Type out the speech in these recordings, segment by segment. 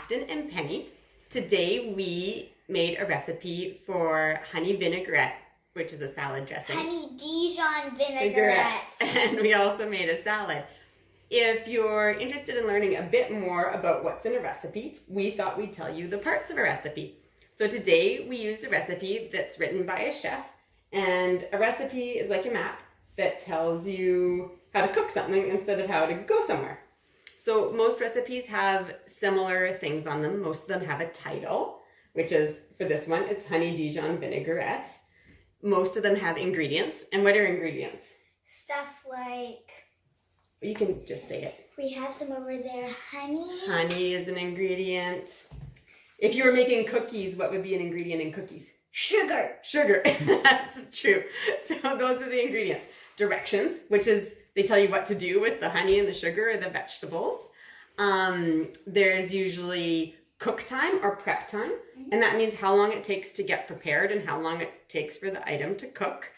Afton and Penny. Today we made a recipe for honey vinaigrette, which is a salad dressing. Honey Dijon vinaigrette. And we also made a salad. If you're interested in learning a bit more about what's in a recipe, we thought we'd tell you the parts of a recipe. So today we used a recipe that's written by a chef, and a recipe is like a map that tells you how to cook something instead of how to go somewhere. So most recipes have similar things on them. Most of them have a title, which is, for this one, it's honey Dijon vinaigrette. Most of them have ingredients. And what are ingredients? Stuff like... You can just say it. We have some over there. Honey. Honey is an ingredient. If you were making cookies, what would be an ingredient in cookies? Sugar. Sugar. That's true. So those are the ingredients. Directions, which is they tell you what to do with the honey and the sugar or the vegetables. There's usually cook time or prep time, and that means how long it takes to get prepared and how long it takes for the item to cook.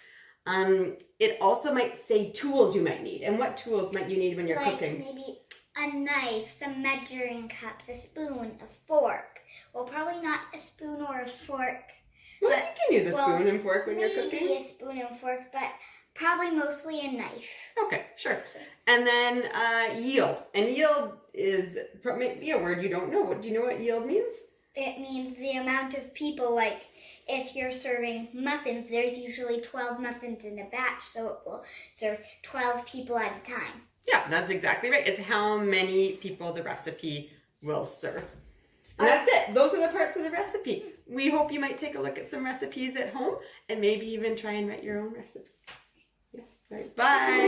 It also might say tools you might need, and what tools might you need when you're cooking? Maybe a knife, some measuring cups, a spoon, a fork. Well, probably not a spoon or a fork. Well, you can use a spoon and fork when you're cooking. Maybe a spoon and fork, but probably mostly a knife. Okay, sure. And then yield. And yield is maybe a word you don't know. Do you know what yield means? It means the amount of people, like if you're serving muffins, there's usually 12 muffins in a batch, so it will serve 12 people at a time. Yeah, that's exactly right. It's how many people the recipe will serve. And that's it. Those are the parts of the recipe. We hope you might take a look at some recipes at home and maybe even try and write your own recipe. Yeah. All right. Bye.